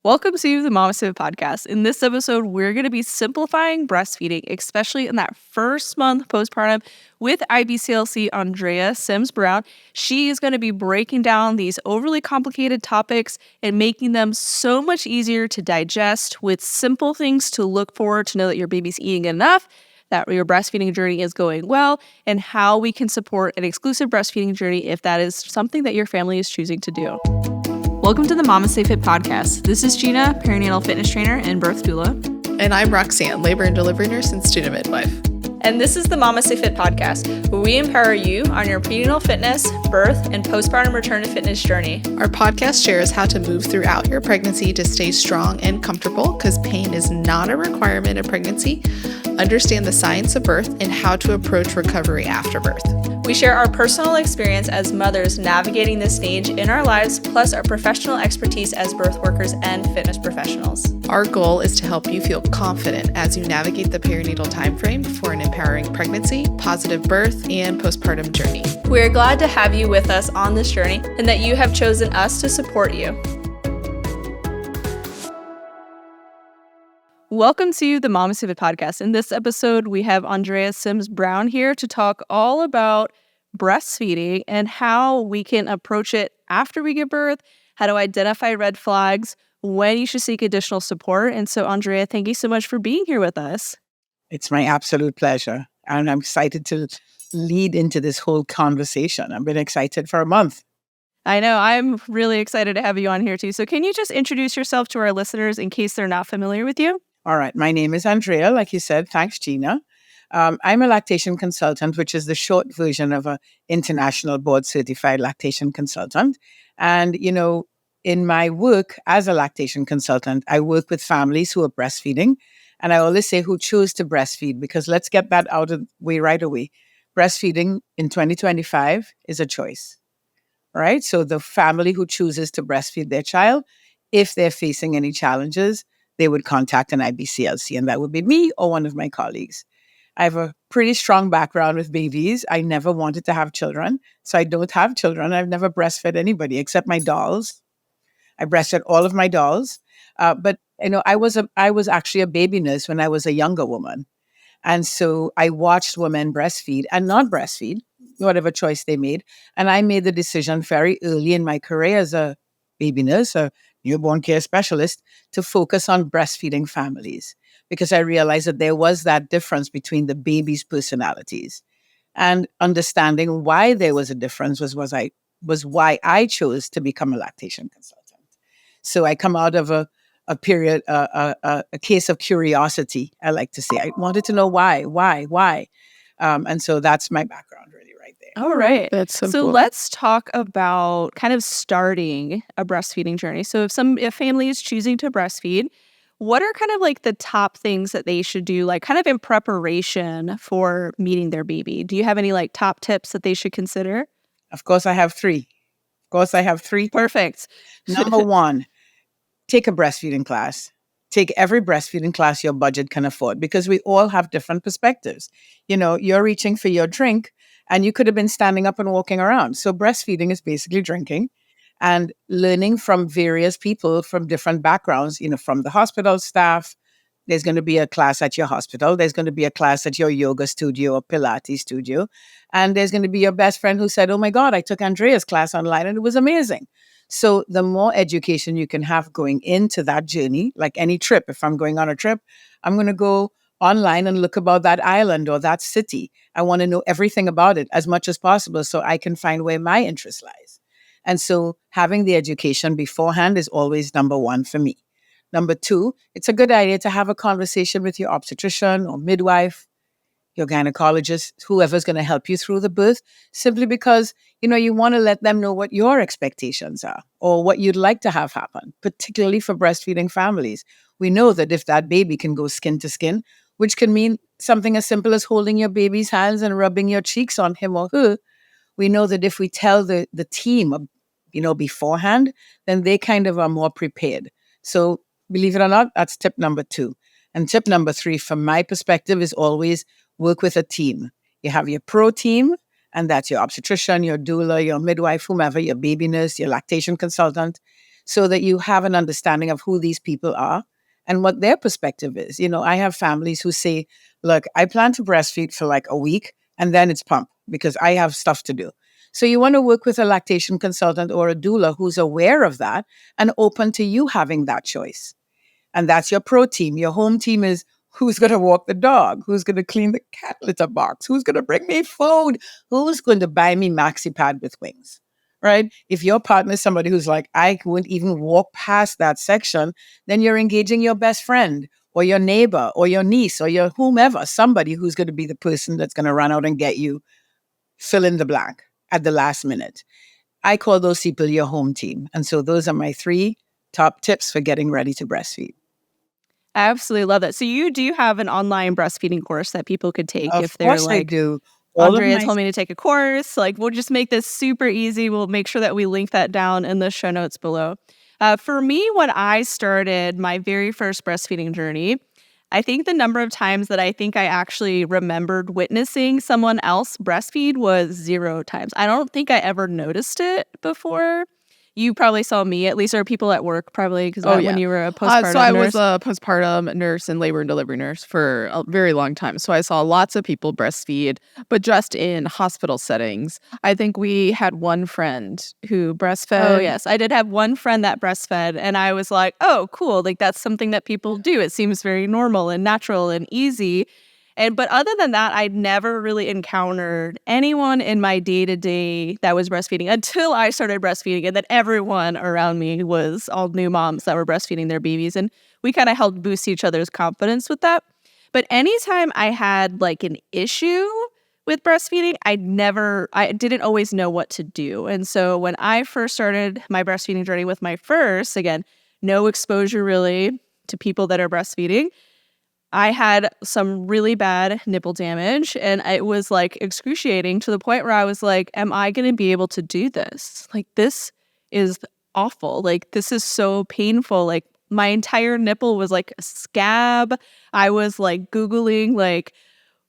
Welcome to the MamasteFit Podcast. In this episode, we're going to be simplifying breastfeeding, especially in that first month postpartum with IBCLC Andrea Syms-Brown. She is going to be breaking down these overly complicated topics and making them so much easier to digest with simple things to look for to know that your baby's eating enough, that your breastfeeding journey is going well, and how we can support an exclusive breastfeeding journey if that is something that your family is choosing to do. Welcome to the MamasteFit Podcast. This is Gina, perinatal fitness trainer and birth doula. And I'm Roxanne, labor and delivery nurse and student midwife. And this is the MamasteFit Podcast, where we empower you on your prenatal fitness, birth, and postpartum return to fitness journey. Our podcast shares how to move throughout your pregnancy to stay strong and comfortable, because pain is not a requirement of pregnancy. Understand the science of birth and how to approach recovery after birth. We share our personal experience as mothers navigating this stage in our lives, plus our professional expertise as birth workers and fitness professionals. Our goal is to help you feel confident as you navigate the perinatal timeframe for an empowering pregnancy, positive birth, and postpartum journey. We're glad to have you with us on this journey and that you have chosen us to support you. Welcome to the MamasteFit Podcast. In this episode, we have Andrea Syms-Brown here to talk all about breastfeeding and how we can approach it after we give birth, how to identify red flags, when you should seek additional support. And so, Andrea, thank you so much for being here with us. It's my absolute pleasure. And I'm excited to lead into this whole conversation. I've been excited for a month. I know. I'm really excited to have you on here too. So can you just introduce yourself to our listeners in case they're not familiar with you? All right. My name is Andrea, like you said. Thanks, Gina. I'm a lactation consultant, which is the short version of an international board certified lactation consultant. And, you know, in my work as a lactation consultant, I work with families who are breastfeeding. And I always say who choose to breastfeed, because let's get that out of the way right away. Breastfeeding in 2025 is a choice, right? So the family who chooses to breastfeed their child, if they're facing any challenges, they would contact an IBCLC, and that would be me or one of my colleagues. I have a pretty strong background with babies. I never wanted to have children, so I don't have children. I've never breastfed anybody except my dolls. I breastfed all of my dolls. But you know, I was actually a baby nurse when I was a younger woman. And so I watched women breastfeed and not breastfeed, whatever choice they made. And I made the decision very early in my career as a baby nurse, a newborn care specialist, to focus on breastfeeding families, because I realized that there was that difference between the babies' personalities. And understanding why there was a difference was why I chose to become a lactation consultant. So I come out of a case of curiosity, I like to say. I wanted to know why. And so that's my background really right there. All right. That's so cool. Let's talk about kind of starting a breastfeeding journey. So if a family is choosing to breastfeed, what are kind of like the top things that they should do, like kind of in preparation for meeting their baby? Do you have any like top tips that they should consider? Of course, I have three. Perfect. Number one, take a breastfeeding class. Take every breastfeeding class your budget can afford, because we all have different perspectives. You know, you're reaching for your drink and you could have been standing up and walking around. So breastfeeding is basically drinking and learning from various people from different backgrounds, you know, from the hospital staff. There's going to be a class at your hospital. There's going to be a class at your yoga studio or Pilates studio. And there's going to be your best friend who said, oh my God, I took Andrea's class online and it was amazing. So the more education you can have going into that journey, like any trip, if I'm going on a trip, I'm going to go online and look about that island or that city. I want to know everything about it as much as possible so I can find where my interest lies. And so having the education beforehand is always number one for me. Number two, it's a good idea to have a conversation with your obstetrician or midwife, your gynecologist, whoever's going to help you through the birth, simply because, you know, you want to let them know what your expectations are or what you'd like to have happen, particularly for breastfeeding families. We know that if that baby can go skin to skin, which can mean something as simple as holding your baby's hands and rubbing your cheeks on him or her, we know that if we tell the team, you know, beforehand, then they kind of are more prepared. So believe it or not, that's tip number two. And tip number three, from my perspective, is always work with a team. You have your pro team, and that's your obstetrician, your doula, your midwife, whomever, your baby nurse, your lactation consultant. so that you have an understanding of who these people are and what their perspective is. I have families who say, look, I plan to breastfeed for like a week and then it's pump because I have stuff to do. So you want to work with a lactation consultant or a doula who's aware of that and open to you having that choice. And that's your pro team. Your home team is who's going to walk the dog, who's going to clean the cat litter box, who's going to bring me food, who's going to buy me maxi pad with wings, right? If your partner is somebody who's like, I wouldn't even walk past that section, then you're engaging your best friend or your neighbor or your niece or your whomever, somebody who's going to be the person that's going to run out and get you, fill in the blank at the last minute. I call those people your home team. And so those are my 3 top tips for getting ready to breastfeed. I absolutely love that. So you do have an online breastfeeding course that people could take if they're Of course I like, do. Andrea told me to take a course. Like, we'll just make this super easy. We'll make sure that we link that down in the show notes below. For me, when I started my very first breastfeeding journey, I think the number of times that I think I actually remembered witnessing someone else breastfeed was 0 times. I don't think I ever noticed it before. You probably saw me, at least, or people at work probably, because when you were a postpartum So I nurse. was a postpartum nurse and labor and delivery nurse for a very long time. So I saw lots of people breastfeed, but just in hospital settings. I think we had one friend who breastfed. Oh, yes. I did have one friend that breastfed, and I was like, oh, cool. Like, that's something that people do. It seems very normal and natural and easy. But other than that, I'd never really encountered anyone in my day-to-day that was breastfeeding until I started breastfeeding. And then everyone around me was all new moms that were breastfeeding their babies. And we kind of helped boost each other's confidence with that. But anytime I had like an issue with breastfeeding, I didn't always know what to do. And so when I first started my breastfeeding journey with my first, again, no exposure really to people that are breastfeeding, I had some really bad nipple damage, and it was like excruciating to the point where I was like, am I going to be able to do this? Like, this is awful. Like, this is so painful. Like, my entire nipple was like a scab. I was like Googling, like,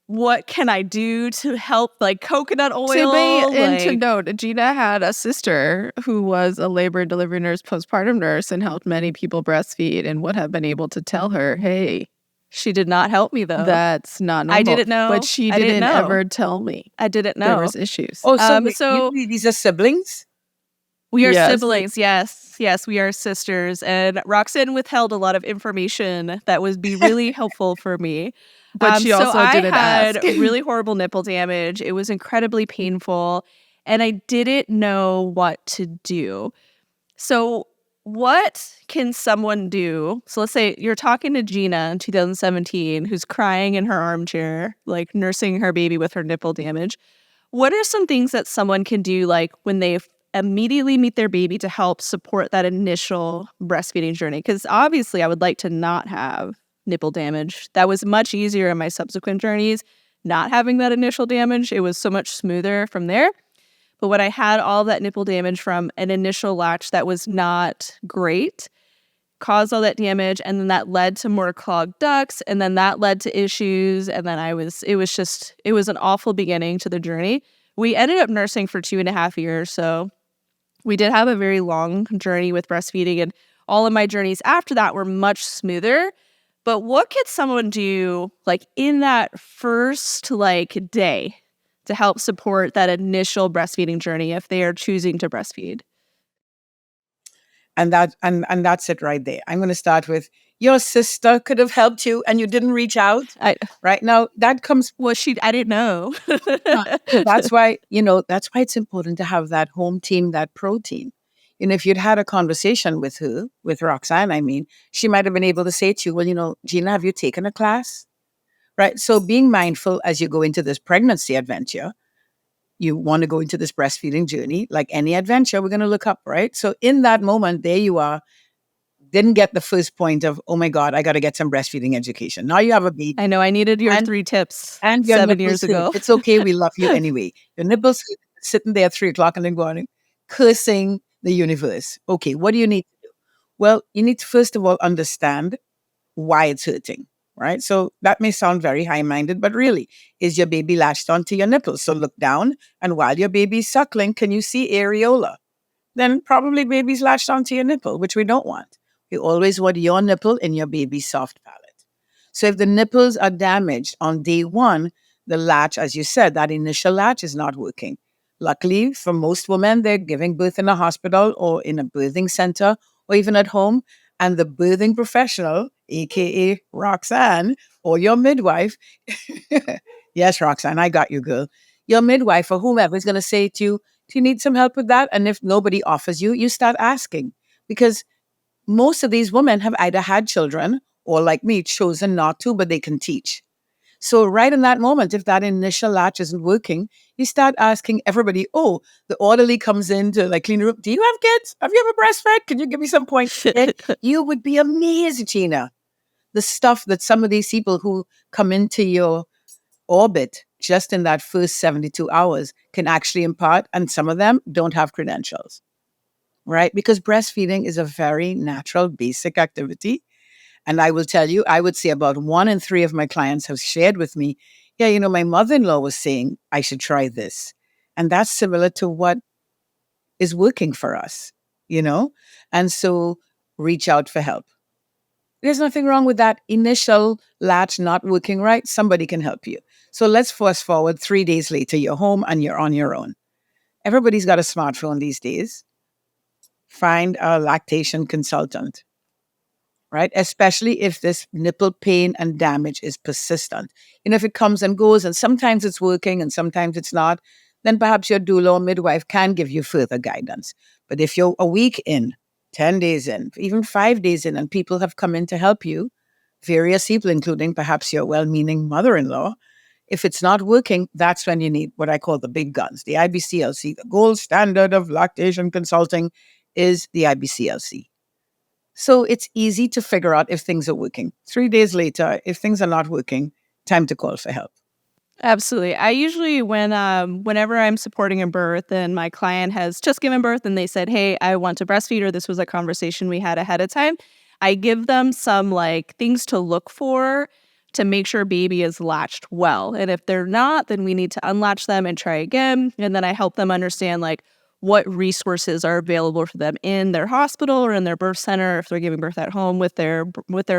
what can I do to help, like coconut oil? To note, Gina had a sister who was a labor and delivery nurse, postpartum nurse, and helped many people breastfeed and would have been able to tell her, hey, she did not help me, though. That's not normal. I didn't know. But she didn't ever tell me. I didn't know. There was issues. Oh, so these are siblings? We are siblings, yes. Yes, we are sisters. And Roxanne withheld a lot of information that would be really helpful for me. But she also didn't ask. I had really horrible nipple damage. It was incredibly painful, and I didn't know what to do. So what can someone do? So let's say you're talking to Gina in 2017, who's crying in her armchair, like nursing her baby with her nipple damage. What are some things that someone can do, like when they immediately meet their baby, to help support that initial breastfeeding journey? Because obviously I would like to not have nipple damage. That was much easier in my subsequent journeys. Not having that initial damage, it was so much smoother from there. But when I had all that nipple damage from an initial latch that was not great, caused all that damage, and then that led to more clogged ducts, and then that led to issues, and then it was an awful beginning to the journey. We ended up nursing for 2.5 years, so we did have a very long journey with breastfeeding, and all of my journeys after that were much smoother. But what could someone do, like in that first day, to help support that initial breastfeeding journey if they are choosing to breastfeed? And that's it right there. I'm going to start with, your sister could have helped you and you didn't reach out. Right now, that comes. Well, I didn't know. That's why it's important to have that home team, that pro team. If you'd had a conversation with her, with Roxanne, I mean, she might have been able to say to you, well, Gina, have you taken a class? Right. So being mindful as you go into this pregnancy adventure, you want to go into this breastfeeding journey, like any adventure, we're going to look up, right? So in that moment, there you are, didn't get the first point of, oh my God, I got to get some breastfeeding education. Now you have a baby. I know, I needed your 3 tips and 7 years ago. It's okay. We love you anyway. Your nipples sitting there at 3:00 in the morning, cursing the universe. Okay, what do you need to do? Well, you need to first of all understand why it's hurting. Right? So that may sound very high-minded, but really, is your baby latched onto your nipples? So look down, and while your baby's suckling, can you see areola? then probably baby's latched onto your nipple, which we don't want. We always want your nipple in your baby's soft palate. So if the nipples are damaged on day one, the latch, as you said, that initial latch is not working. Luckily, for most women, they're giving birth in a hospital or in a birthing center or even at home. And the birthing professional, aka Roxanne, or your midwife, yes, Roxanne, I got you, girl. Your midwife or whomever is going to say to you, do you need some help with that? And if nobody offers you, you start asking. Because most of these women have either had children or, like me, chosen not to, but they can teach. So right in that moment, if that initial latch isn't working, you start asking everybody, oh, the orderly comes in to like clean the room. Do you have kids? Have you ever breastfed? Can you give me some points? You would be amazed, Gina. The stuff that some of these people who come into your orbit just in that first 72 hours can actually impart, and some of them don't have credentials, right? Because breastfeeding is a very natural, basic activity. And I will tell you, I would say about 1 in 3 of my clients have shared with me, yeah, my mother-in-law was saying I should try this. And that's similar to what is working for us. And so reach out for help. There's nothing wrong with that initial latch not working right. Somebody can help you. So let's fast forward 3 days later, you're home and you're on your own. Everybody's got a smartphone these days. Find a lactation consultant, right? Especially if this nipple pain and damage is persistent. If it comes and goes and sometimes it's working and sometimes it's not, then perhaps your doula or midwife can give you further guidance. But if you're a week in, 10 days in, even 5 days in, and people have come in to help you, various people, including perhaps your well-meaning mother-in-law, if it's not working, that's when you need what I call the big guns. The IBCLC, the gold standard of lactation consulting, is the IBCLC. So it's easy to figure out if things are working. 3 days later, if things are not working, time to call for help. Absolutely. I usually, whenever I'm supporting a birth and my client has just given birth and they said, hey, I want to breastfeed, or this was a conversation we had ahead of time, I give them some things to look for to make sure baby is latched well. And if they're not, then we need to unlatch them and try again. And then I help them understand what resources are available for them in their hospital or in their birth center, if they're giving birth at home with their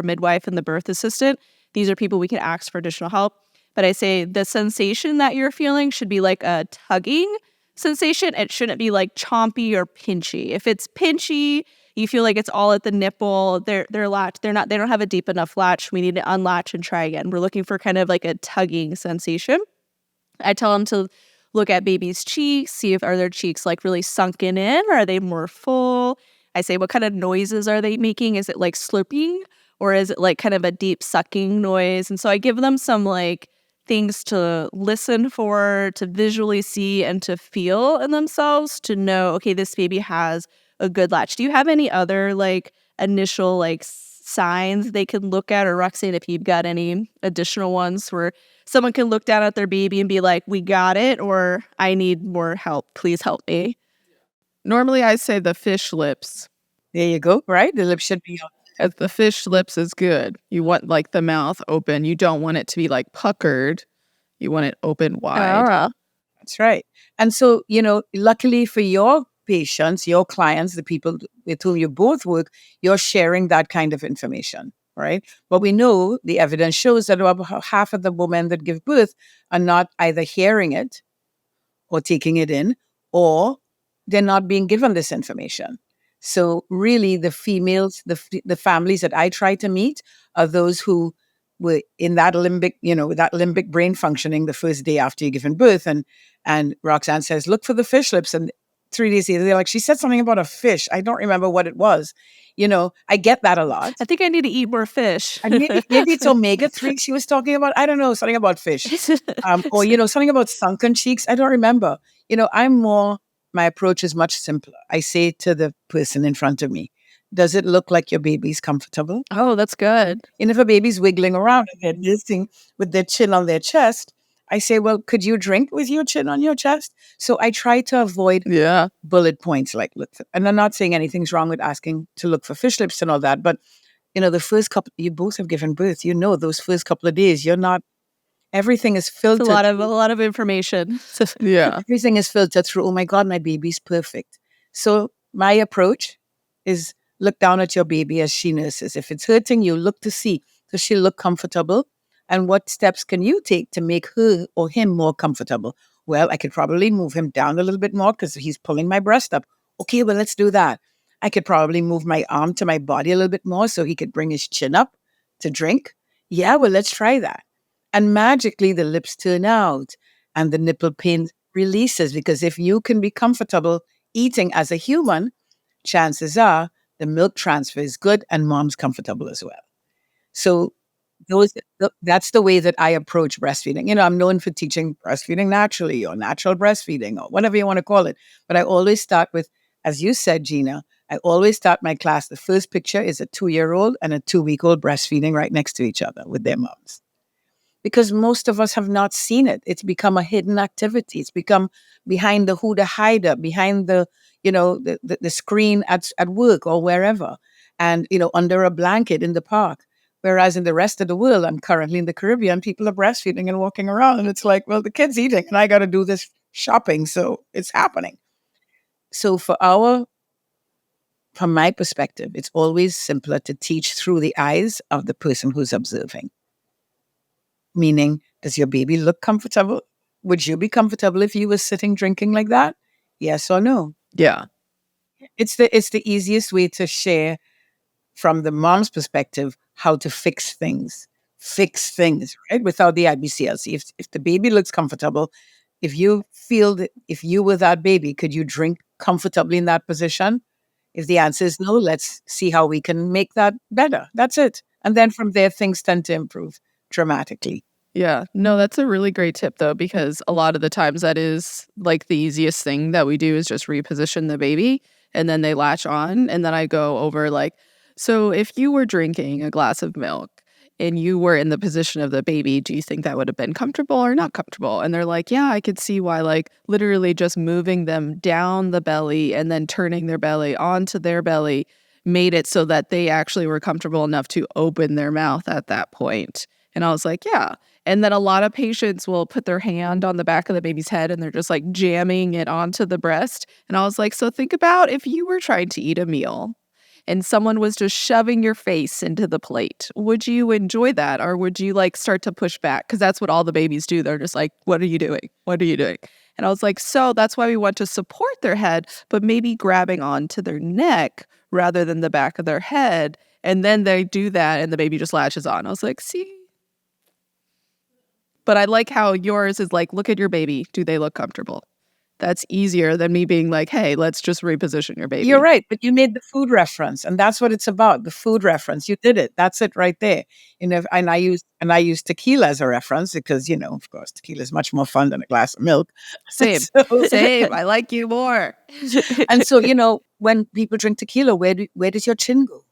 midwife and the birth assistant. These are people we can ask for additional help. But I say the sensation that you're feeling should be like a tugging sensation. It shouldn't be chompy or pinchy. If it's pinchy, you feel like it's all at the nipple, they're latched, they don't have a deep enough latch. We need to unlatch and try again. We're looking for kind of a tugging sensation. I tell them to look at baby's cheeks, see if are their cheeks really sunken in, or are they more full? I say, what kind of noises are they making? Is it slurping, or is it kind of a deep sucking noise? And so I give them some things to listen for, to visually see, and to feel in themselves to know, okay, this baby has a good latch. Do you have any other initial signs they can look at, or Roxanne, if you've got any additional ones where someone can look down at their baby and be like, we got it, or I need more help, please help me? Normally I say the fish lips. There you go, right? The lips should be out. As the fish lips is good. You want the mouth open. You don't want it to be puckered. You want it open wide. That's right. And so, luckily for your patients, your clients, the people with whom you both work, you're sharing that kind of information, right? But we know the evidence shows that about half of the women that give birth are not either hearing it or taking it in, or they're not being given this information. So really the females, the families that I try to meet are those who were in that limbic, that limbic brain functioning the first day after you're given birth. And Roxanne says, look for the fish lips. And 3 days later, they're like, she said something about a fish. I don't remember what it was. I get that a lot. I think I need to eat more fish. And maybe it's omega-3 she was talking about. I don't know, something about fish. Or, something about sunken cheeks. I don't remember. My approach is much simpler. I say to the person in front of me, does it look like your baby's comfortable? Oh, that's good. And if a baby's wiggling around and they're listening with their chin on their chest, I say, well, could you drink with your chin on your chest? So I try to avoid bullet points and I'm not saying anything's wrong with asking to look for fish lips and all that, but the first couple, you both have given birth, those first couple of days, everything is filtered. It's a lot of information. Everything is filtered through, oh my God, my baby's perfect. So my approach is look down at your baby as she nurses. If it's hurting you, look to see, does she look comfortable? And what steps can you take to make her or him more comfortable? Well, I could probably move him down a little bit more because he's pulling my breast up. Okay, well, let's do that. I could probably move my arm to my body a little bit more so he could bring his chin up to drink. Yeah, well, let's try that. And magically, the lips turn out and the nipple pain releases, because if you can be comfortable eating as a human, chances are the milk transfer is good and mom's comfortable as well. So that's the way that I approach breastfeeding. You know, I'm known for teaching breastfeeding naturally or natural breastfeeding or whatever you want to call it. But I always start with, as you said, Gina, I always start my class. The first picture is a 2-year-old and a 2-week-old breastfeeding right next to each other with their moms. Because most of us have not seen it. It's become a hidden activity. It's become behind the Huda hider, behind the, the screen at work or wherever, and, under a blanket in the park. Whereas in the rest of the world, I'm currently in the Caribbean, people are breastfeeding and walking around. And it's like, well, the kid's eating and I got to do this shopping. So it's happening. So from my perspective, it's always simpler to teach through the eyes of the person who's observing. Meaning, does your baby look comfortable? Would you be comfortable if you were sitting drinking like that? Yes or no? Yeah. It's the easiest way to share from the mom's perspective how to fix things, right? Without the IBCLC. If the baby looks comfortable, if you feel that if you were that baby, could you drink comfortably in that position? If the answer is no, let's see how we can make that better. That's it. And then from there, things tend to improve dramatically. Yeah. No, that's a really great tip, though, because a lot of the times that is like the easiest thing that we do is just reposition the baby and then they latch on. And then I go over like, so if you were drinking a glass of milk and you were in the position of the baby, do you think that would have been comfortable or not comfortable? And they're like, yeah, I could see why, like literally just moving them down the belly and then turning their belly onto their belly made it so that they actually were comfortable enough to open their mouth at that point. And I was like, yeah. And then a lot of patients will put their hand on the back of the baby's head and they're just like jamming it onto the breast. And I was like, so think about if you were trying to eat a meal and someone was just shoving your face into the plate. Would you enjoy that? Or would you like start to push back? Because that's what all the babies do. They're just like, what are you doing? What are you doing? And I was like, so that's why we want to support their head, but maybe grabbing onto their neck rather than the back of their head. And then they do that and the baby just latches on. I was like, see? But I like how yours is like, look at your baby. Do they look comfortable? That's easier than me being like, hey, let's just reposition your baby. You're right, but you made the food reference, and that's what it's about. The food reference, you did it. That's it right there. And I use tequila as a reference because of course, tequila is much more fun than a glass of milk. Same. I like you more. And so when people drink tequila, where does your chin go,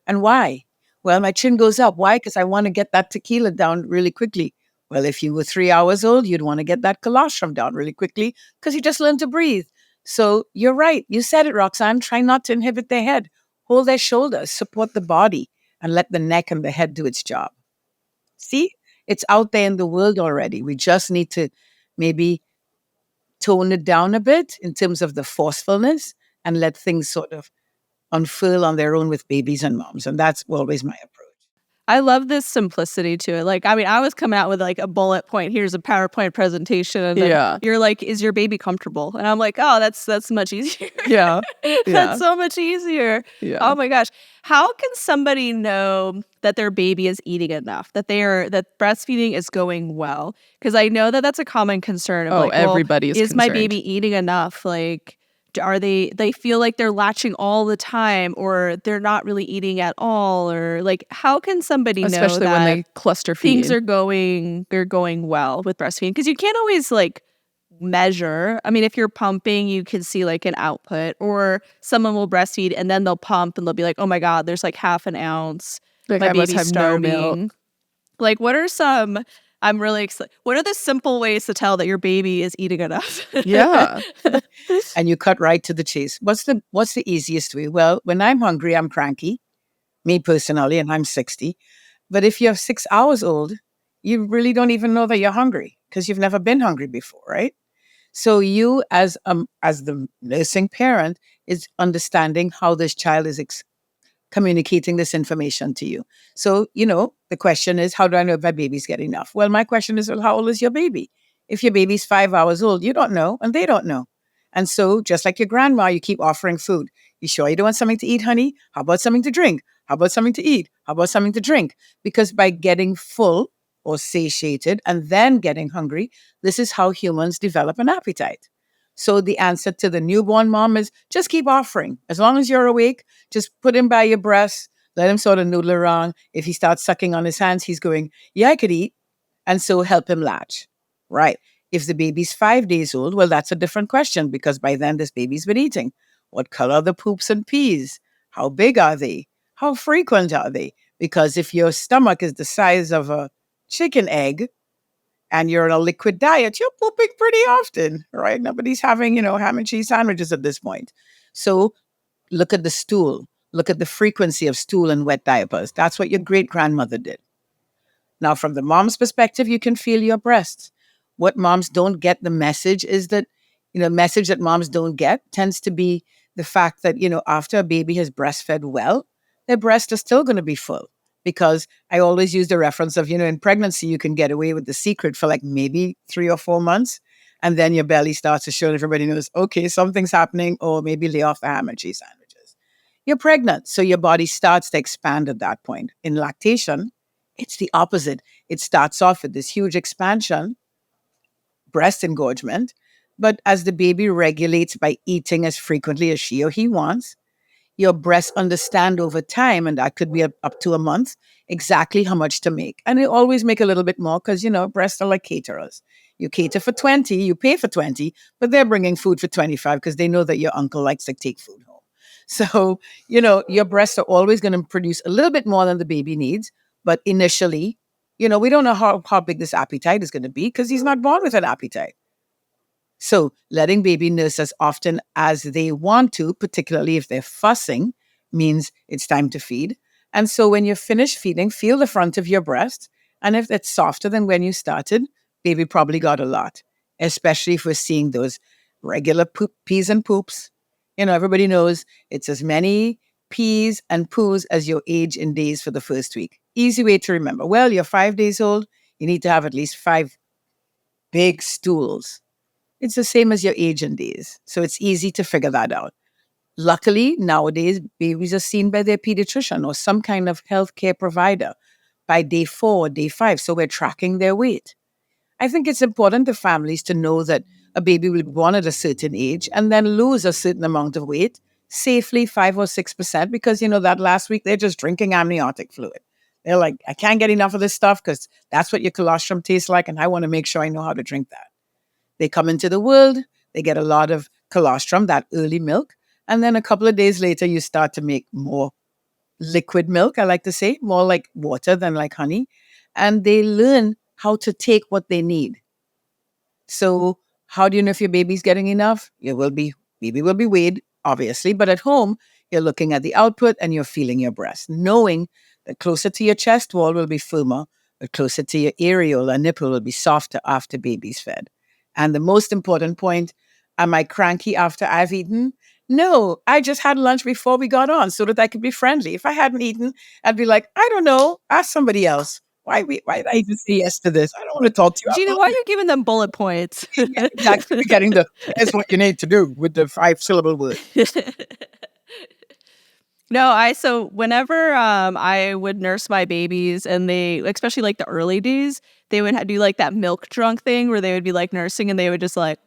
and why? Well, my chin goes up. Why? Because I want to get that tequila down really quickly. Well, if you were 3 hours old, you'd want to get that colostrum down really quickly because you just learned to breathe. So you're right. You said it, Roxanne. Try not to inhibit their head. Hold their shoulders, support the body, and let the neck and the head do its job. See, it's out there in the world already. We just need to maybe tone it down a bit in terms of the forcefulness and let things sort of unfurl on their own with babies and moms. And that's always my approach. I love this simplicity to it. Like, I mean, I was coming out with like a bullet point. Here's a PowerPoint presentation. And then you're like, is your baby comfortable? And I'm like, oh, that's much easier. Yeah. That's so much easier. Yeah. Oh my gosh. How can somebody know that their baby is eating enough, that breastfeeding is going well? Because I know that that's a common concern. Of everybody is my baby eating enough? Like, they feel like they're latching all the time, or they're not really eating at all, or like, how can somebody know especially that when they cluster feed? Things are going well with breastfeeding? Because you can't always like measure. I mean, if you're pumping, you can see like an output, or someone will breastfeed and then they'll pump and they'll be like, oh my God, there's like half an ounce. Like, my I must baby's have starving. no milk. Like, what are some? I'm really excited. What are the simple ways to tell that your baby is eating enough? Yeah. And you cut right to the chase. What's the easiest way? Well, when I'm hungry, I'm cranky, me personally, and I'm 60. But if you're 6 hours old, you really don't even know that you're hungry because you've never been hungry before, right? So you, as the nursing parent, is understanding how this child is communicating this information to you. So, the question is, how do I know if my baby's getting enough? Well, my question is, well, how old is your baby? If your baby's 5 hours old, you don't know, and they don't know. And so, just like your grandma, you keep offering food. You sure you don't want something to eat, honey? How about something to drink? How about something to eat? How about something to drink? Because by getting full or satiated and then getting hungry, this is how humans develop an appetite. So the answer to the newborn mom is just keep offering. As long as you're awake, just put him by your breast, let him sort of noodle around. If he starts sucking on his hands, he's going, yeah, I could eat. And so help him latch. Right. If the baby's 5 days old, well, that's a different question because by then this baby's been eating. What color are the poops and peas? How big are they? How frequent are they? Because if your stomach is the size of a chicken egg and you're on a liquid diet, you're pooping pretty often, right? Nobody's having, ham and cheese sandwiches at this point. So look at the stool. Look at the frequency of stool and wet diapers. That's what your great grandmother did. Now, from the mom's perspective, you can feel your breasts. What moms don't get the message is that, message that moms don't get tends to be the fact that, after a baby has breastfed well, their breasts are still going to be full. Because I always use the reference of, in pregnancy, you can get away with the secret for like maybe 3 or 4 months. And then your belly starts to show and everybody knows, okay, something's happening, or maybe lay off the ham and cheese sandwiches. You're pregnant. So your body starts to expand at that point. In lactation, it's the opposite. It starts off with this huge expansion, breast engorgement. But as the baby regulates by eating as frequently as she or he wants, your breasts understand over time, and that could be up to a month, exactly how much to make. And they always make a little bit more because, breasts are like caterers. You cater for 20, you pay for 20, but they're bringing food for 25 because they know that your uncle likes to take food home. So, your breasts are always going to produce a little bit more than the baby needs. But initially, we don't know how big this appetite is going to be because he's not born with an appetite. So letting baby nurse as often as they want to, particularly if they're fussing, means it's time to feed. And so when you're finished feeding, feel the front of your breast. And if it's softer than when you started, baby probably got a lot, especially if we're seeing those regular pees and poops. Everybody knows it's as many pees and poos as your age in days for the first week. Easy way to remember. Well, you're 5 days old. You need to have at least 5 big stools. It's the same as your age and days. So it's easy to figure that out. Luckily, nowadays, babies are seen by their pediatrician or some kind of healthcare provider by day 4, day 5. So we're tracking their weight. I think it's important for families to know that a baby will be born at a certain age and then lose a certain amount of weight, safely 5 or 6%, because, that last week they're just drinking amniotic fluid. They're like, I can't get enough of this stuff because that's what your colostrum tastes like, and I want to make sure I know how to drink that. They come into the world, they get a lot of colostrum, that early milk, and then a couple of days later, you start to make more liquid milk, I like to say, more like water than like honey, and they learn how to take what they need. So how do you know if your baby's getting enough? Baby will be weighed, obviously, but at home, you're looking at the output and you're feeling your breast, knowing that closer to your chest wall will be firmer, but closer to your areola nipple will be softer after baby's fed. And the most important point, am I cranky after I've eaten? No, I just had lunch before we got on so that I could be friendly. If I hadn't eaten, I'd be like, I don't know, ask somebody else. Why did I even say yes to this? I don't want to talk to you. Gina, why are you giving them bullet points? Yeah, exactly. Getting that's what you need to do with the 5-syllable word. No, so whenever I would nurse my babies and they, especially like the early days, they would do like that milk drunk thing where they would be like nursing and they would just like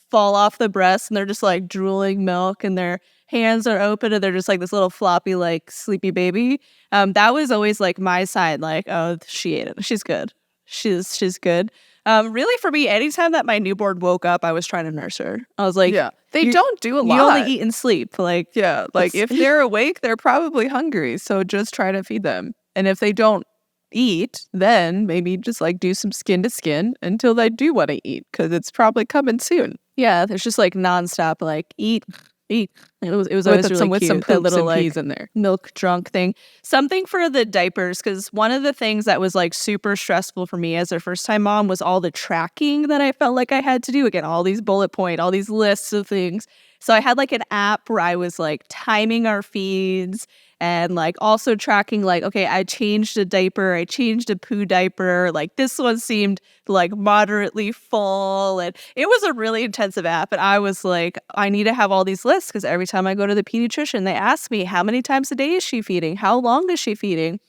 fall off the breast and they're just like drooling milk and their hands are open and they're just like this little floppy, like sleepy baby. That was always like my sign, like, oh, she ate it. She's good. She's good. Really for me, anytime that my newborn woke up, I was trying to nurse her. I was like, yeah, they don't do a lot. You only eat and sleep. Like, yeah, like if they're awake, they're probably hungry. So just try to feed them. And if they don't eat, then maybe just like do some skin to skin until they do want to eat because it's probably coming soon. Yeah, there's just like nonstop, like eat, Eek. It was with always really some with some cute. That poops little and like peas in there. milk drunk thing. Something for the diapers, because one of the things that was like super stressful for me as a first time mom was all the tracking that I felt like I had to do. Again, all these bullet point, all these lists of things. So I had like an app where I was like timing our feeds and like also tracking like, okay, I changed a diaper, I changed a poo diaper. Like this one seemed like moderately full, and it was a really intensive app. And I was like, I need to have all these lists because every time I go to the pediatrician, they ask me how many times a day is she feeding, how long is she feeding,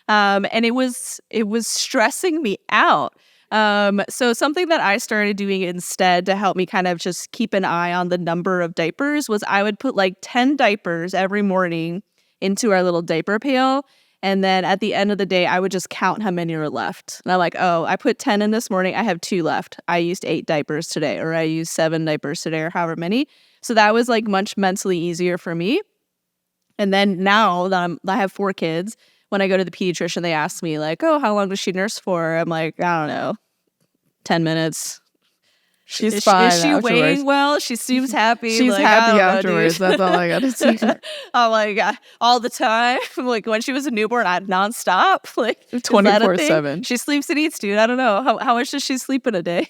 and it was stressing me out. So something that I started doing instead to help me kind of just keep an eye on the number of diapers was I would put like 10 diapers every morning into our little diaper pail. And then at the end of the day, I would just count how many are left. And I'm like, oh, I put 10 in this morning. I have 2 left. I used 8 diapers today, or I used 7 diapers today, or however many. So that was like much mentally easier for me. And then now that I have 4 kids, when I go to the pediatrician, they ask me like, oh, how long does she nurse for? I'm like, I don't know, 10 minutes. She's fine Is she afterwards. weighing well? She seems happy. She's like, happy I don't know, afterwards. dude. That's all I gotta say. Oh my God. All the time. Like when she was a newborn, I'd nonstop. Like is that a thing? 24/7. She sleeps and eats, dude. I don't know. How much does she sleep in a day?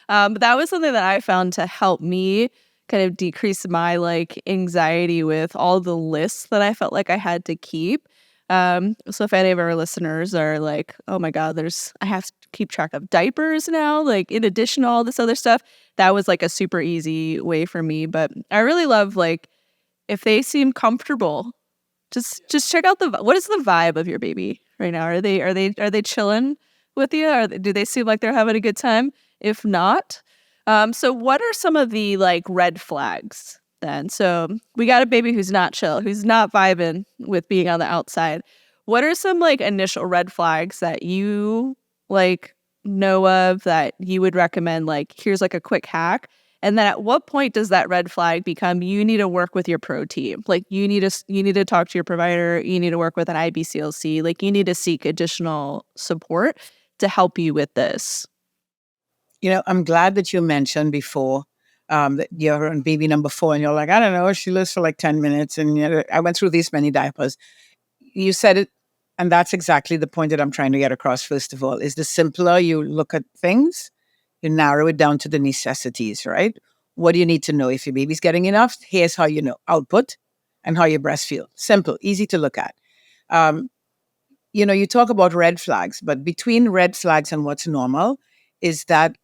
But that was something that I found to help me kind of decrease my like anxiety with all the lists that I felt like I had to keep. So if any of our listeners are like, oh my God, I have to keep track of diapers now, like in addition to all this other stuff, that was like a super easy way for me. But I really love like if they seem comfortable, just check out what is the vibe of your baby right now? Are they chilling with you? Do they seem like they're having a good time? If not, so what are some of the like red flags then? So we got a baby who's not chill, who's not vibing with being on the outside. What are some like initial red flags that you like know of that you would recommend? Like, here's like a quick hack. And then at what point does that red flag become you need to work with your pro team? Like you need to talk to your provider, you need to work with an IBCLC, like you need to seek additional support to help you with this. You know, I'm glad that you mentioned before that you're on baby number 4 and you're like, I don't know, she lives for like 10 minutes and you know, I went through these many diapers. You said it, and that's exactly the point that I'm trying to get across, first of all, is the simpler you look at things, you narrow it down to the necessities, right? What do you need to know? If your baby's getting enough, here's how you know. Output and how your breast feel. Simple, easy to look at. You know, you talk about red flags, but between red flags and what's normal is that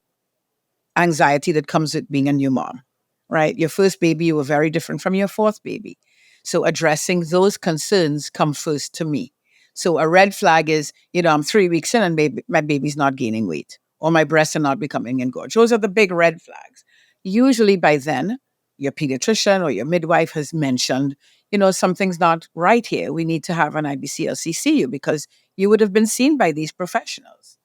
anxiety that comes with being a new mom, right? Your first baby, you were very different from your 4th baby. So addressing those concerns come first to me. So a red flag is, you know, I'm 3 weeks in and my baby's not gaining weight or my breasts are not becoming engorged. Those are the big red flags. Usually by then, your pediatrician or your midwife has mentioned, you know, something's not right here. We need to have an IBCLC see you because you would have been seen by these professionals.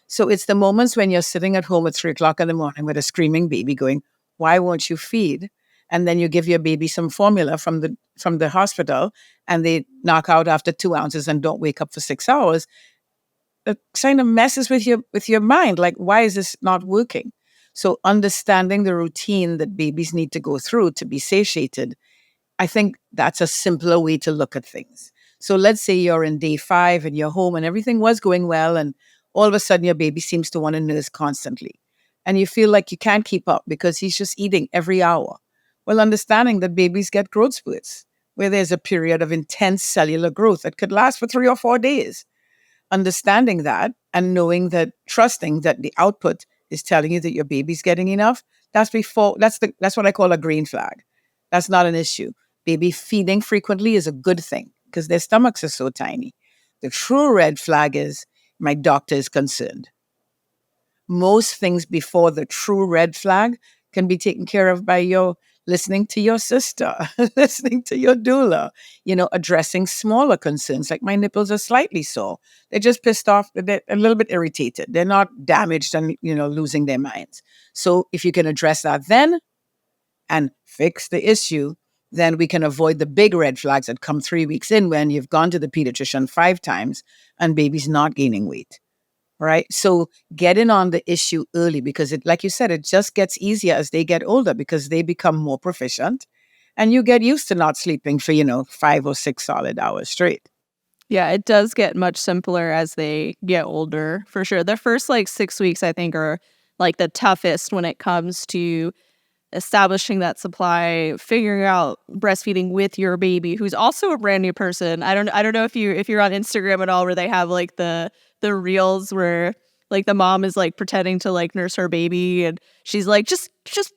So it's the moments when you're sitting at home at 3:00 in the morning with a screaming baby going, why won't you feed? And then you give your baby some formula from the hospital and they knock out after 2 ounces and don't wake up for 6 hours. It kind of messes with your mind. Like, why is this not working? So understanding the routine that babies need to go through to be satiated, I think that's a simpler way to look at things. So let's say you're in day 5 and you're home and everything was going well and all of a sudden your baby seems to want to nurse constantly. And you feel like you can't keep up because he's just eating every hour. Well, understanding that babies get growth spurts where there's a period of intense cellular growth that could last for 3 or 4 days. Understanding that and knowing that, trusting that the output is telling you that your baby's getting enough, that's what I call a green flag. That's not an issue. Baby feeding frequently is a good thing because their stomachs are so tiny. The true red flag is my doctor is concerned. Most things before the true red flag can be taken care of by your listening to your sister, listening to your doula, you know, addressing smaller concerns like my nipples are slightly sore. They're just pissed off, they're a little bit irritated. They're not damaged and, you know, losing their minds. So if you can address that then and fix the issue, then we can avoid the big red flags that come 3 weeks in when you've gone to the pediatrician 5 times and baby's not gaining weight. Right. So get in on the issue early because it, like you said, it just gets easier as they get older because they become more proficient And you get used to not sleeping for, 5 or 6 solid hours straight. Yeah, it does get much simpler as they get older, for sure. The first 6 weeks, I think, are the toughest when it comes to establishing that supply, figuring out breastfeeding with your baby, who's also a brand new person. I don't know if you're on Instagram at all, where they have the reels where the mom is pretending to nurse her baby, and she's like, just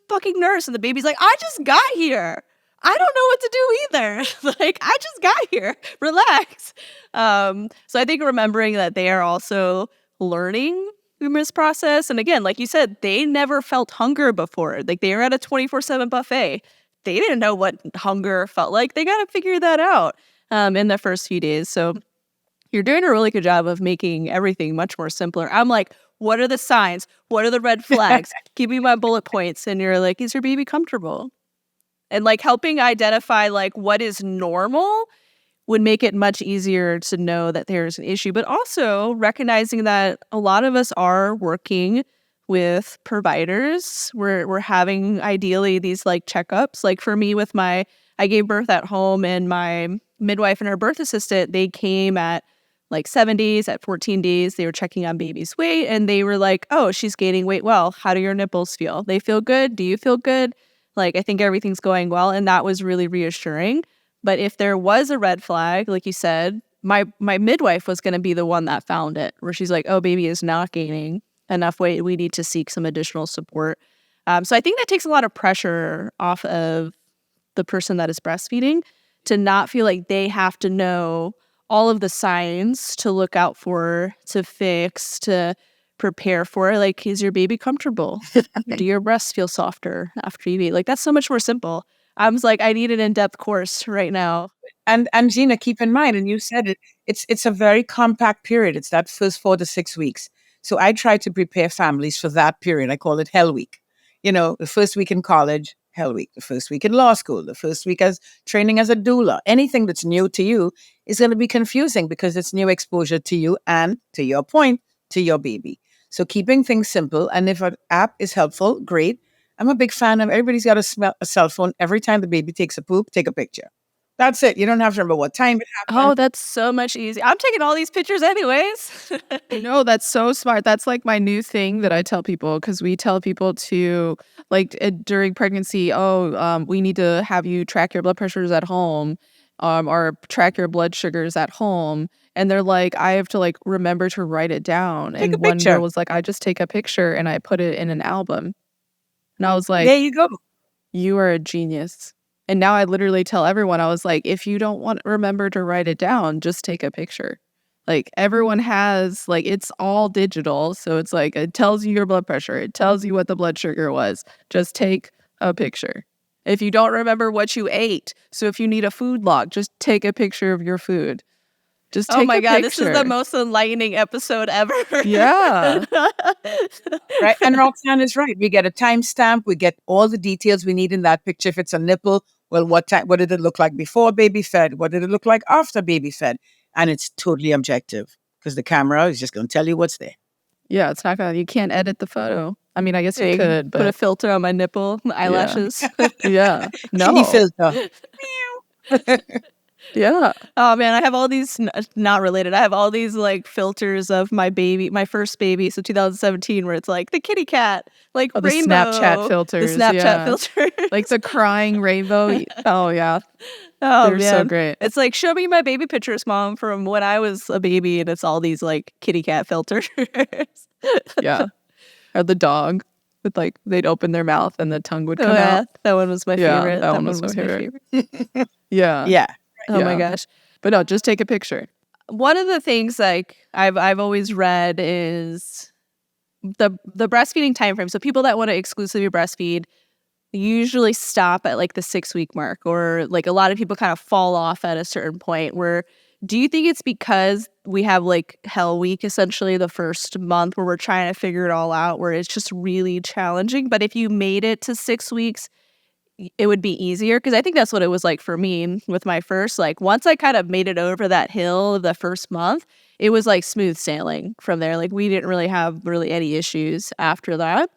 fucking nurse, and the baby's like, I just got here. I don't know what to do either. I just got here. Relax. So I think remembering that they are also learning through this process. And again, like you said, they never felt hunger before. They were at a 24/7 buffet. They didn't know what hunger felt like. They got to figure that out in the first few days. So you're doing a really good job of making everything much more simpler. I'm like, what are the signs? What are the red flags? Give me my bullet points. And you're like, is your baby comfortable? And helping identify what is normal would make it much easier to know that there's an issue, but also recognizing that a lot of us are working with providers. We're having ideally these checkups. For me with I gave birth at home, and my midwife and her birth assistant, they came at 7 days, at 14 days, they were checking on baby's weight, and they were like, oh, she's gaining weight well. How do your nipples feel? They feel good? Do you feel good? I think everything's going well. And that was really reassuring. But if there was a red flag, like you said, my midwife was going to be the one that found it, where she's like, oh, baby is not gaining enough weight. We need to seek some additional support. So I think that takes a lot of pressure off of the person that is breastfeeding to not feel like they have to know all of the signs to look out for, to fix, to prepare for. Is your baby comfortable? Do your breasts feel softer after you eat? That's so much more simple. I was like, I need an in-depth course right now. And Gina, keep in mind, and you said it's a very compact period. It's that first 4 to 6 weeks. So I try to prepare families for that period. I call it Hell Week. The first week in college, Hell Week. The first week in law school, the first week as training as a doula. Anything that's new to you is going to be confusing because it's new exposure to you and, to your point, to your baby. So keeping things simple. And if an app is helpful, great. I'm a big fan of everybody's got a cell phone. Every time the baby takes a poop, take a picture. That's it. You don't have to remember what time it happened. Oh, that's so much easier. I'm taking all these pictures anyways. No, that's so smart. That's my new thing that I tell people, because we tell people to during pregnancy, we need to have you track your blood pressures at home, or track your blood sugars at home. And they're like, I have to remember to write it down. Take a and one picture. girl was like, I just take a picture and I put it in an album. And I was like, there you go. You are a genius. And now I literally tell everyone, I was like, if you don't want to remember to write it down, just take a picture. Everyone has, it's all digital. So it's it tells you your blood pressure. It tells you what the blood sugar was. Just take a picture. If you don't remember what you ate, so if you need a food log, just take a picture of your food. Just take oh my a God, picture. This is the most enlightening episode ever. Yeah. Right. And Roxanne is right. We get a timestamp. We get all the details we need in that picture. If it's a nipple, well, what did it look like before baby fed? What did it look like after baby fed? And it's totally objective because the camera is just going to tell you what's there. Yeah, it's not gonna. You can't edit the photo. I mean, I guess you could, but put a filter on my nipple, my eyelashes. Yeah. No. Kitty filter. Yeah. Oh man, I have all these not related. I have all these filters of my baby, my first baby, so 2017, where it's the kitty cat, the rainbow, Snapchat filters, the Snapchat filters, the crying rainbow. Oh yeah, oh they're man, so great. It's show me my baby pictures, mom, from when I was a baby, and it's all these kitty cat filters. Yeah, or the dog with they'd open their mouth and the tongue would come out. That one was my favorite. That one was my favorite. Yeah. Yeah. Oh my gosh. But no, just take a picture. One of the things I've always read is the breastfeeding time frame. So people that want to exclusively breastfeed usually stop at the 6-week mark, or a lot of people kind of fall off at a certain point. Where do you think it's because we have Hell Week, essentially the first month, where we're trying to figure it all out, where it's just really challenging? But if you made it to 6 weeks, it would be easier? Because I think that's what it was for me with my first. Once I kind of made it over that hill of the first month, it was smooth sailing from there. We didn't really have any issues after that.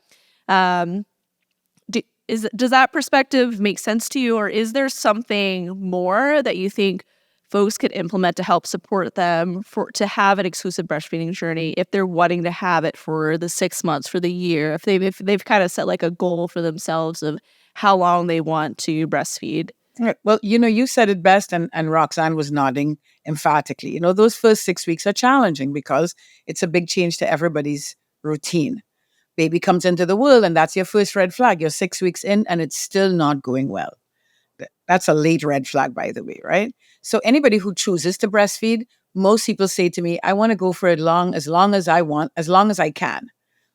Does that perspective make sense to you, or is there something more that you think folks could implement to help support them to have an exclusive breastfeeding journey if they're wanting to have it for the 6 months, for the year, if they've kind of set like a goal for themselves of how long they want to breastfeed? Right. Well, you said it best, and Roxanne was nodding emphatically. Those first 6 weeks are challenging because it's a big change to everybody's routine. Baby comes into the world, and that's your first red flag. You're 6 weeks in, and it's still not going well. That's a late red flag, by the way, right? So anybody who chooses to breastfeed, most people say to me, I want to go for it as long as I want, as long as I can.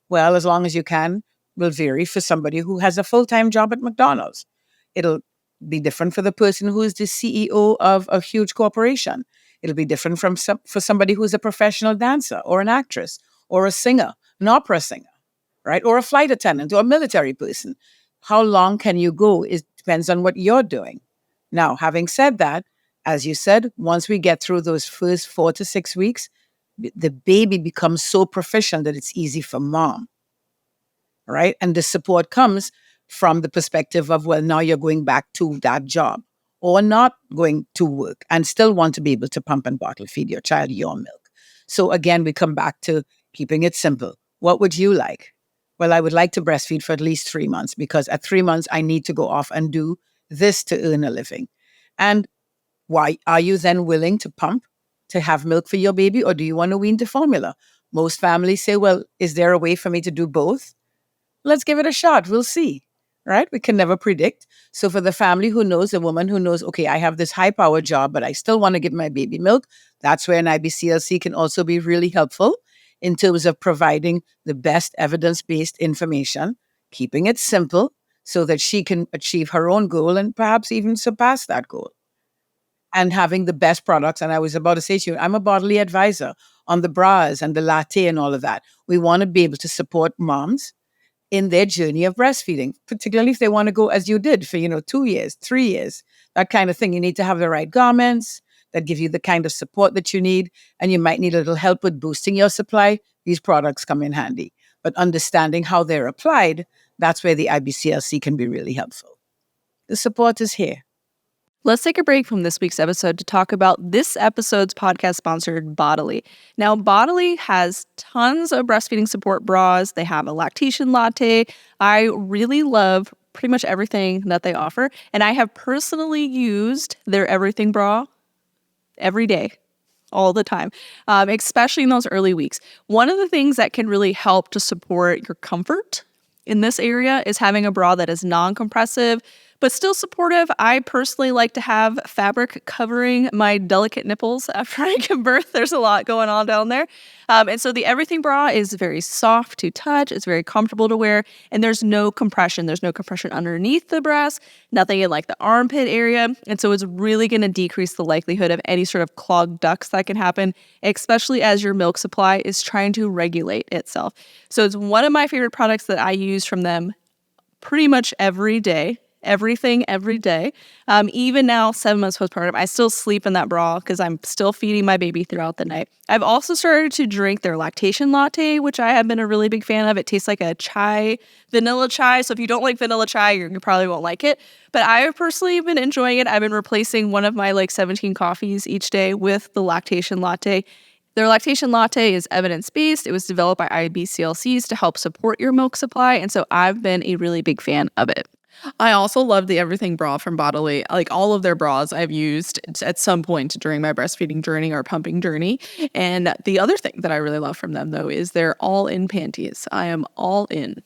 Well, as long as you can will vary for somebody who has a full-time job at McDonald's. It'll be different for the person who is the CEO of a huge corporation. It'll be different for somebody who's a professional dancer or an actress or a singer, an opera singer, right? Or a flight attendant or a military person. How long can you go? It depends on what you're doing. Now, having said that, as you said, once we get through those first 4 to 6 weeks, the baby becomes so proficient that it's easy for mom, right? And the support comes from the perspective of, well, now you're going back to that job or not going to work and still want to be able to pump and bottle feed your child your milk. So again, we come back to keeping it simple. What would you like? Well, I would like to breastfeed for at least 3 months because at 3 months, I need to go off and do this to earn a living. And why are you then willing to pump to have milk for your baby, or do you want to wean to formula? Most families say, well, is there a way for me to do both? Let's give it a shot. We'll see, right? We can never predict. So for the family who knows, the woman who knows, okay, I have this high power job, but I still want to give my baby milk, that's where an IBCLC can also be really helpful in terms of providing the best evidence-based information, keeping it simple so that she can achieve her own goal and perhaps even surpass that goal. And having the best products. And I was about to say to you, I'm a bodily advisor on the bras and the latte and all of that. We want to be able to support moms in their journey of breastfeeding, particularly if they want to go as you did for, 2 years, 3 years, that kind of thing. You need to have the right garments that give you the kind of support that you need. And you might need a little help with boosting your supply. These products come in handy. But understanding how they're applied, that's where the IBCLC can be really helpful. The support is here. Let's take a break from this week's episode to talk about this episode's podcast sponsored Bodily. Now, Bodily has tons of breastfeeding support bras. They have a lactation latte. I really love pretty much everything that they offer. And I have personally used their everything bra every day, all the time, especially in those early weeks. One of the things that can really help to support your comfort in this area is having a bra that is non-compressive, but still supportive. I personally like to have fabric covering my delicate nipples after I give birth. There's a lot going on down there. And so the Everything bra is very soft to touch. It's very comfortable to wear. And there's no compression. There's no compression underneath the breast, nothing in like the armpit area. And so it's really going to decrease the likelihood of any sort of clogged ducts that can happen, especially as your milk supply is trying to regulate itself. So it's one of my favorite products that I use from them pretty much every day. Everything every day. Even now, 7 months postpartum, I still sleep in that bra because I'm still feeding my baby throughout the night. I've also started to drink their lactation latte, which I have been a really big fan of. It tastes like a vanilla chai. So if you don't like vanilla chai, you probably won't like it. But I have personally been enjoying it. I've been replacing one of my 17 coffees each day with the lactation latte. Their lactation latte is evidence-based. It was developed by IBCLCs to help support your milk supply. And so I've been a really big fan of it. I also love the Everything bra from Bodily. Like all of their bras I've used at some point during my breastfeeding journey or pumping journey. And the other thing that I really love from them, though, is their all-in panties. I am all in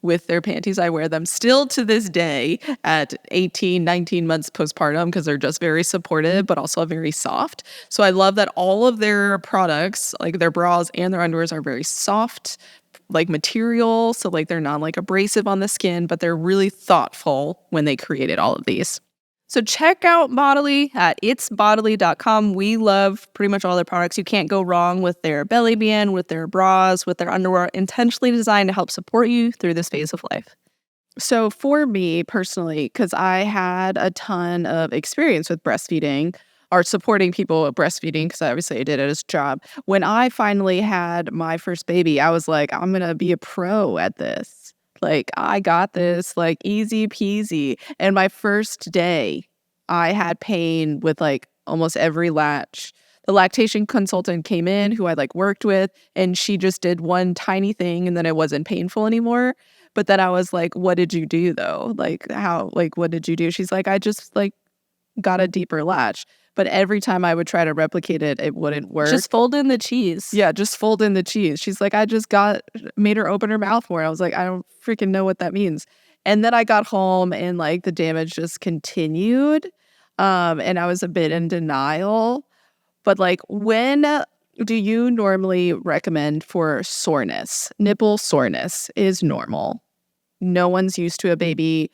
with their panties. I wear them still to this day at 18, 19 months postpartum because they're just very supportive, but also very soft. So I love that all of their products, like their bras and their underwears, are very soft, material. So they're not abrasive on the skin, but they're really thoughtful when they created all of these. So check out Bodily at itsbodily.com. We love pretty much all their products. You can't go wrong with their belly band, with their bras, with their underwear, intentionally designed to help support you through this phase of life. So for me personally, because I had a ton of experience with breastfeeding or supporting people with breastfeeding, because obviously I did it as a job. When I finally had my first baby, I was like, I'm going to be a pro at this. Like, I got this, like, easy peasy. And my first day, I had pain with like almost every latch. The lactation consultant came in who I like worked with, and she just did one tiny thing and then it wasn't painful anymore. But then I was like, what did you do though? Like, what did you do? She's like, I just like got a deeper latch. But every time I would try to replicate it, it wouldn't work. Just fold in the cheese. Yeah, just fold in the cheese. She's like, made her open her mouth more. I was like, I don't freaking know what that means. And then I got home and like the damage just continued. And I was a bit in denial. But like, when do you normally recommend for soreness? Nipple soreness is normal. No one's used to a baby,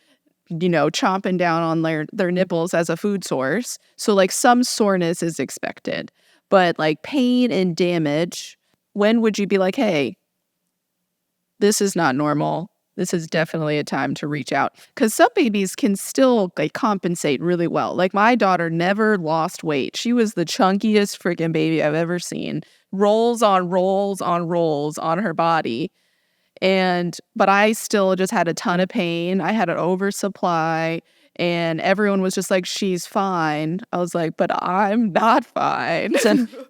chomping down on their nipples as a food source. So like some soreness is expected. But like pain and damage, when would you be like, hey, this is not normal? This is definitely a time to reach out. Because some babies can still like compensate really well. Like my daughter never lost weight. She was the chunkiest freaking baby I've ever seen. Rolls on rolls on rolls on her body. But I still just had a ton of pain. I had an oversupply. And everyone was just like, she's fine. I was like, but I'm not fine.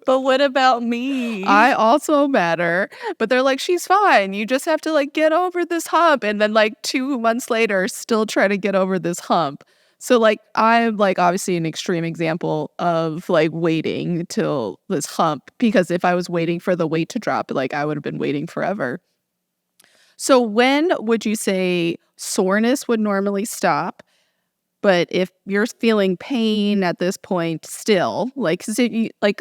But what about me? I also matter. But they're like, she's fine. You just have to like get over this hump. And then like 2 months later, still try to get over this hump. So like, I'm like obviously an extreme example of like waiting till this hump. Because if I was waiting for the weight to drop, like I would have been waiting forever. So when would you say soreness would normally stop? But if you're feeling pain at this point still, like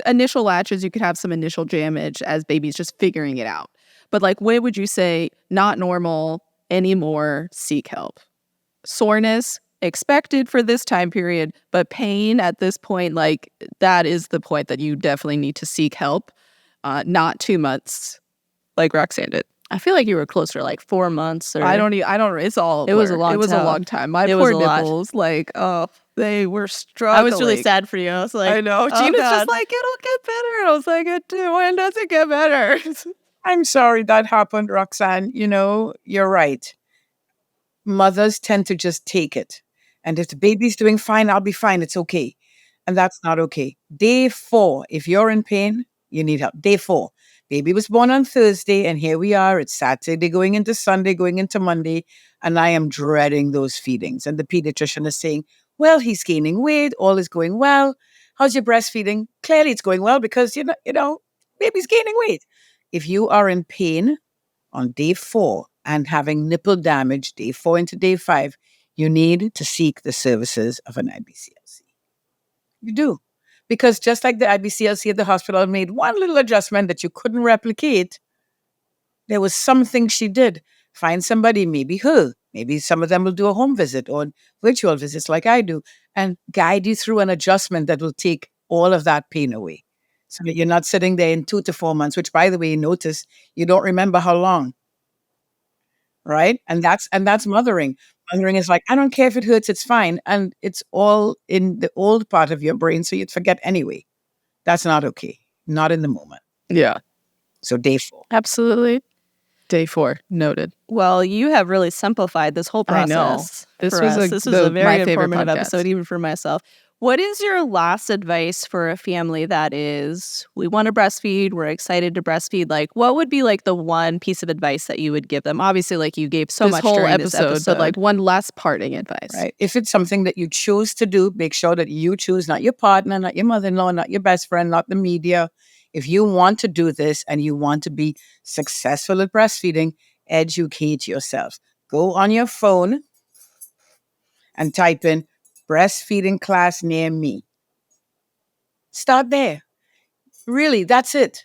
initial latches, you could have some initial damage as babies just figuring it out. But like, when would you say not normal anymore, seek help? Soreness expected for this time period, but pain at this point, like that is the point that you definitely need to seek help, not 2 months like Roxanne did. I feel like you were closer, like 4 months. Or It's all. It was a long. It was a long time. My poor nipples, like, oh, they were struggling. I was really sad for you. I was like, I know. Oh, Gina's God. just like, it'll get better. I was like, when does it get better? I'm sorry that happened, Roxanne. You're right. Mothers tend to just take it. And if the baby's doing fine, I'll be fine. It's okay. And that's not okay. Day 4, if you're in pain, you need help. Day 4. Baby was born on Thursday, and here we are. It's Saturday, going into Sunday, going into Monday, and I am dreading those feedings. And the pediatrician is saying, well, he's gaining weight. All is going well. How's your breastfeeding? Clearly, it's going well because, baby's gaining weight. If you are in pain on day 4 and having nipple damage, day 4 into day 5, you need to seek the services of an IBCLC. You do. Because just like the IBCLC at the hospital made one little adjustment that you couldn't replicate, there was something she did. Find somebody, maybe her. Maybe some of them will do a home visit or virtual visits like I do, and guide you through an adjustment that will take all of that pain away. So that you're not sitting there in 2 to 4 months, which, by the way, notice you don't remember how long. Right? And that's mothering. Mothering is like, I don't care if it hurts, it's fine. And it's all in the old part of your brain, so you'd forget anyway. That's not okay. Not in the moment. Yeah. So day 4. Absolutely. Day 4. Noted. Well, you have really simplified this whole process. I know. This was a very informative episode, even for myself. What is your last advice for a family that is, we want to breastfeed, we're excited to breastfeed? Like, what would be like the one piece of advice that you would give them? Obviously, like you gave so much during this episode, but like one last parting advice. Right. If it's something that you choose to do, make sure that you choose, not your partner, not your mother-in-law, not your best friend, not the media. If you want to do this and you want to be successful at breastfeeding, educate yourself. Go on your phone and type in breastfeeding class near me. Start there. Really, that's it.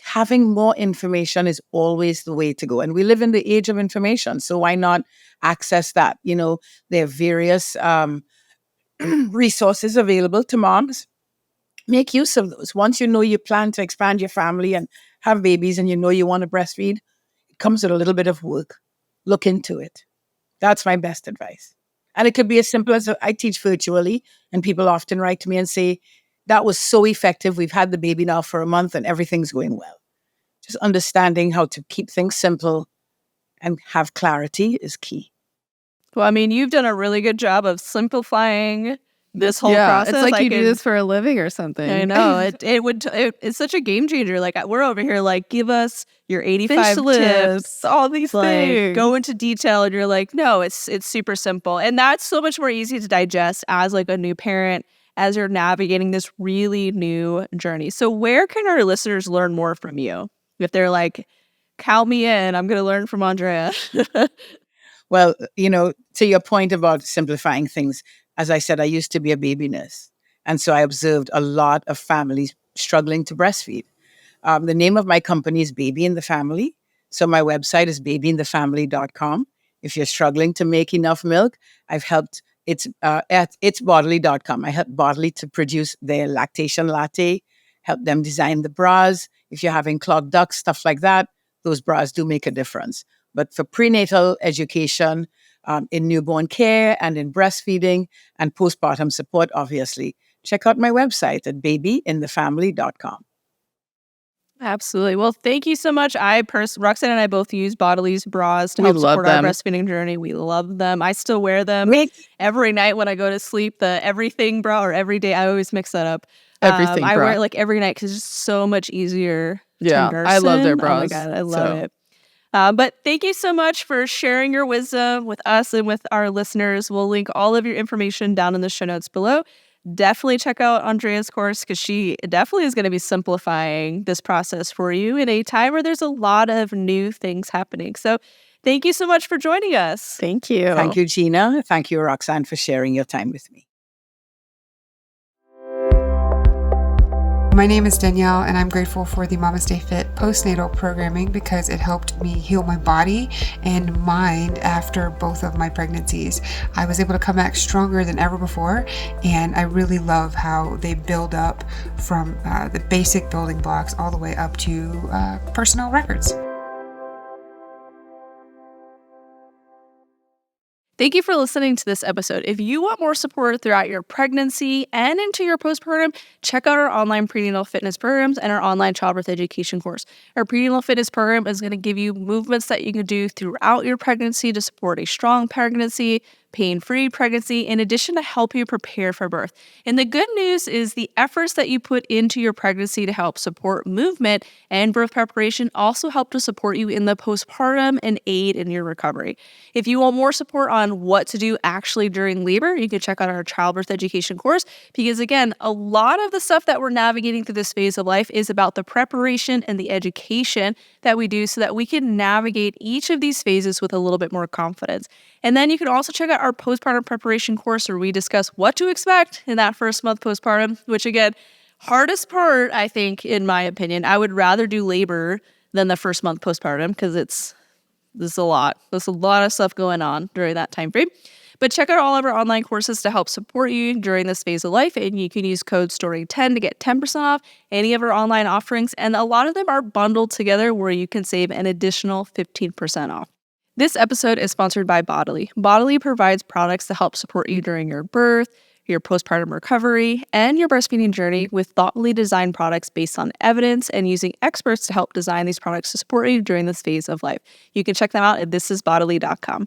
Having more information is always the way to go. And we live in the age of information, so why not access that? There are various resources available to moms. Make use of those. Once you know you plan to expand your family and have babies and you know you want to breastfeed, it comes with a little bit of work. Look into it. That's my best advice. And it could be as simple as I teach virtually, and people often write to me and say, that was so effective. We've had the baby now for a month and everything's going well. Just understanding how to keep things simple and have clarity is key. Well, I mean, you've done a really good job of simplifying this whole Yeah, process. it's like you do this for a living or something. I know it's such a game changer. Like we're over here, like give us your 85 tips, all these things. go into detail, and you're like, no, it's super simple, and that's so much more easy to digest as like a new parent as you're navigating this really new journey. So, where can our listeners learn more from you if they're like, count me in, I'm going to learn from Andrea? Well, to your point about simplifying things, as I said, I used to be a baby nurse. And so I observed a lot of families struggling to breastfeed. The name of my company is Baby in the Family. So my website is babyinthefamily.com. If you're struggling to make enough milk, I've helped. It's at itsbodily.com. I help Bodily to produce their lactation latte, help them design the bras. If you're having clogged ducts, stuff like that, those bras do make a difference. But for prenatal education, in newborn care and in breastfeeding and postpartum support, obviously, check out my website at babyinthefamily.com. Absolutely. Well, thank you so much. Roxanne and I both use Bodily's bras to help support our breastfeeding journey. We love them. I still wear them every night when I go to sleep. The everything bra or every day, I always mix that up. Everything I bra. wear it like every night because it's just so much easier to nurse I love their in. bras. Oh my God, I love it. But thank you so much for sharing your wisdom with us and with our listeners. We'll link all of your information down in the show notes below. Definitely check out Andrea's course because she definitely is going to be simplifying this process for you in a time where there's a lot of new things happening. So thank you so much for joining us. Thank you. Thank you, Gina. Thank you, Roxanne, for sharing your time with me. My name is Danielle, and I'm grateful for the MamasteFit postnatal programming because it helped me heal my body and mind after both of my pregnancies. I was able to come back stronger than ever before, and I really love how they build up from the basic building blocks all the way up to personal records. Thank you for listening to this episode. If you want more support throughout your pregnancy and into your postpartum, check out our online prenatal fitness programs and our online childbirth education course. Our prenatal fitness program is going to give you movements that you can do throughout your pregnancy to support a strong pregnancy, pain-free pregnancy, in addition to help you prepare for birth. And the good news is the efforts that you put into your pregnancy to help support movement and birth preparation also help to support you in the postpartum and aid in your recovery. If you want more support on what to do actually during labor, you can check out our childbirth education course because, again, a lot of the stuff that we're navigating through this phase of life is about the preparation and the education that we do so that we can navigate each of these phases with a little bit more confidence. And then you can also check out our postpartum preparation course where we discuss what to expect in that first month postpartum, which, again, hardest part, I think, in my opinion. I would rather do labor than the first month postpartum because there's a lot. There's a lot of stuff going on during that time frame. But check out all of our online courses to help support you during this phase of life. And you can use code STORY10 to get 10% off any of our online offerings. And a lot of them are bundled together where you can save an additional 15% off. This episode is sponsored by Bodily. Bodily provides products to help support you during your birth, your postpartum recovery, and your breastfeeding journey with thoughtfully designed products based on evidence and using experts to help design these products to support you during this phase of life. You can check them out at thisisbodily.com.